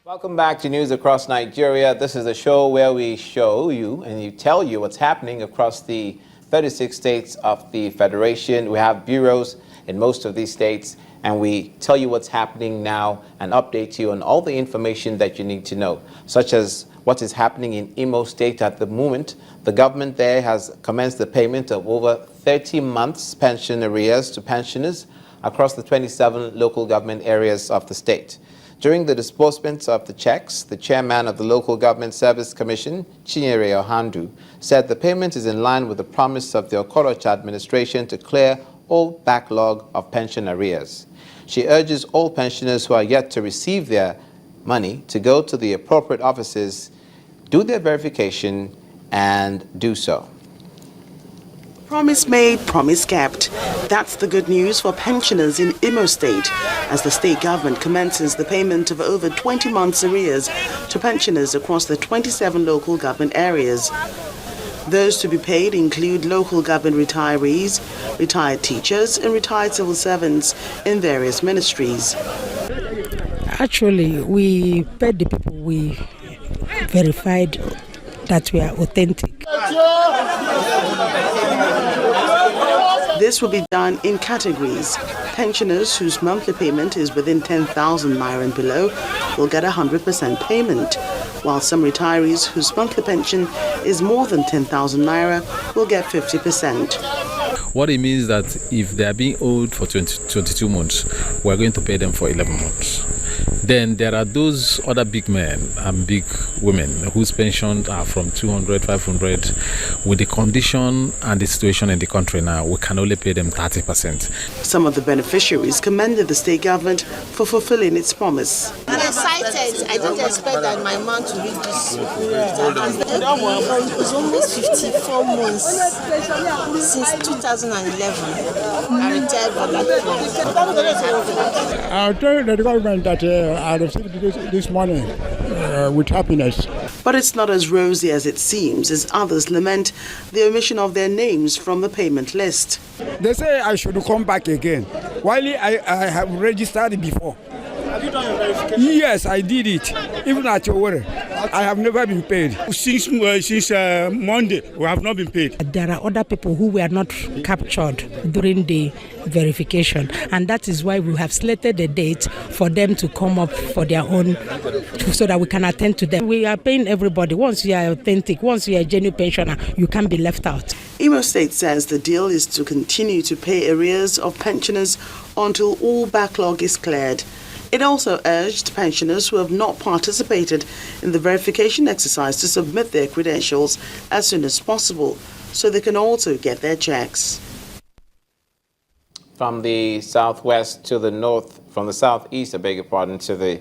Welcome back to News Across Nigeria. This is a show where we show you and tell you what's happening across the 36 states of the Federation. We have bureaus in most of these states, and we tell you what's happening now and update you on all the information that you need to know, such as what is happening in Imo State at the moment. The government there has commenced the payment of over 30 months pension arrears to pensioners across the 27 local government areas of the state. During the disbursement of the checks, the chairman of the Local Government Service Commission, Chinyere Ohandu, said the payment is in line with the promise of the Okorocha administration to clear all backlog of pension arrears. She urges all pensioners who are yet to receive their money to go to the appropriate offices, do their verification, and do so. Promise made, promise kept. That's the good news for pensioners in Imo State, as the state government commences the payment of over 20 months arrears to pensioners across the 27 local government areas. Those to be paid include local government retirees, retired teachers, and retired civil servants in various ministries. Actually, we paid the people we verified that we are authentic. This will be done in categories. Pensioners whose monthly payment is within 10,000 naira and below will get 100% payment, while some retirees whose monthly pension is more than 10,000 naira will get 50%. What it means is that if they are being owed for 22 months, we're going to pay them for 11 months. Then there are those other big men and big women whose pensions are from 200, 500. With the condition and the situation in the country now, we can only pay them 30%. Some of the beneficiaries commended the state government for fulfilling its promise. I'm excited. I didn't expect that my mom to read this. It's almost 54 months since 2011. I retired from that. I'll tell the government that I received this money with happiness. But it's not as rosy as it seems, as others lament the omission of their names from the payment list. They say I should come back again, while I have registered before. Have you done your verification? Yes, I did it. Even at your work, I have never been paid. Since Monday, we have not been paid. There are other people who were not captured during the verification, and that is why we have slated a date for them to come up for their own, so that we can attend to them. We are paying everybody. Once you are authentic, once you are a genuine pensioner, you can't be left out. Imo State says the deal is to continue to pay arrears of pensioners until all backlog is cleared. It also urged pensioners who have not participated in the verification exercise to submit their credentials as soon as possible, so they can also get their checks. From the southwest to the north, from the southeast, I beg your pardon, to the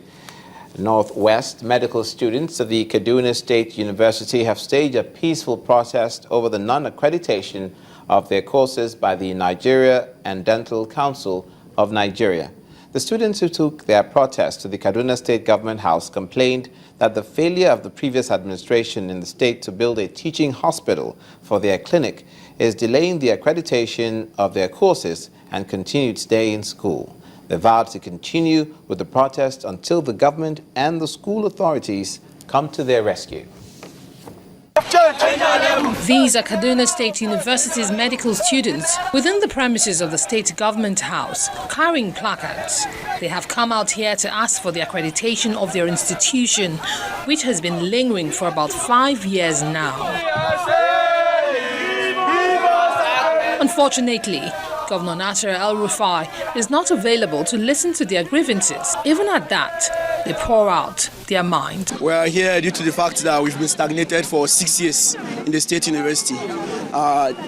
northwest, medical students of the Kaduna State University have staged a peaceful protest over the non-accreditation of their courses by the Nigeria and Dental Council of Nigeria. The students who took their protest to the Kaduna State Government House complained that the failure of the previous administration in the state to build a teaching hospital for their clinic is delaying the accreditation of their courses and continued stay in school. They vowed to continue with the protest until the government and the school authorities come to their rescue. These are Kaduna State University's medical students within the premises of the state government house, carrying placards. They have come out here to ask for the accreditation of their institution, which has been lingering for about 5 years now. Unfortunately, Governor Nasser El-Rufai is not available to listen to their grievances. Even at that, they pour out their mind. We are here due to the fact that we've been stagnated for 6 years in the state university.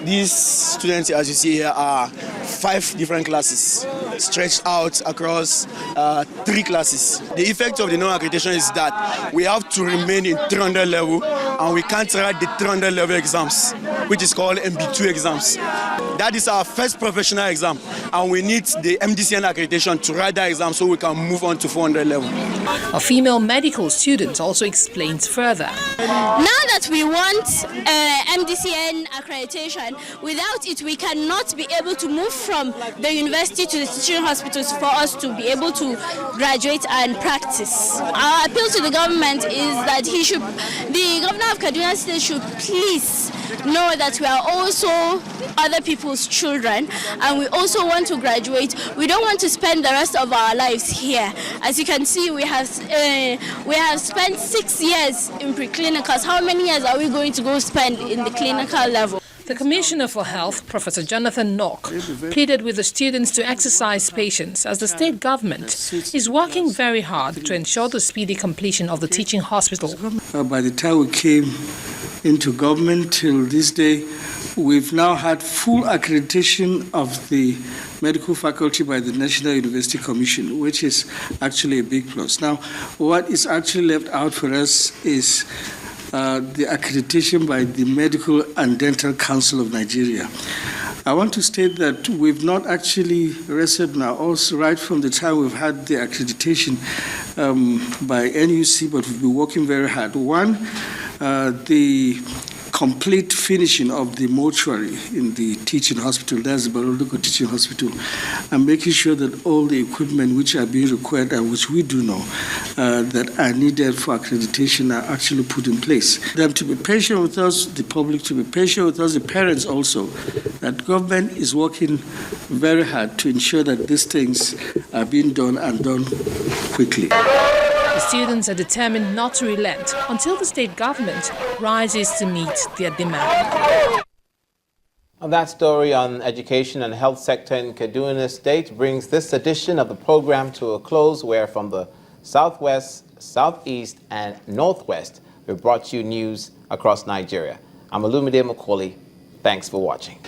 These students, as you see here, are 5 different classes stretched out across 3 classes. The effect of the non-accreditation is that we have to remain in 300 level and we can't write the 300 level exams, which is called MB2 exams. That is our first professional exam, and we need the MDCN accreditation to write that exam so we can move on to 400 level. A female medical student also explains further. Now that we want MDCN accreditation, without it we cannot be able to move from the university to the teaching hospitals for us to be able to graduate and practice. Our appeal to the government is that the governor of Kaduna State should please know that we are also other people's children and we also want to graduate. We don't want to spend the rest of our lives here. As you can see, we have spent 6 years in preclinicals. How many years are we going to go spend in the clinical level? The Commissioner for Health, Professor Jonathan Nock, pleaded with the students to exercise patience as the state government is working very hard to ensure the speedy completion of the teaching hospital. By the time we came into government till this day, we've now had full accreditation of the medical faculty by the National University Commission, which is actually a big plus. Now, what is actually left out for us is the accreditation by the Medical and Dental Council of Nigeria. I want to state that we've not actually rested now, also right from the time we've had the accreditation by NUC, but we've been working very hard. One, the complete finishing of the mortuary in the teaching hospital, that's the biological teaching hospital, and making sure that all the equipment which are being required and which we do know that are needed for accreditation are actually put in place. Them to be patient with us, the public to be patient with us, the parents also, that government is working very hard to ensure that these things are being done and done quickly. The students are determined not to relent until the state government rises to meet their demand. And that story on education and health sector in Kaduna State brings this edition of the program to a close, where from the southwest, southeast, and northwest, we brought you news across Nigeria. I'm Olumide Macaulay. Thanks for watching.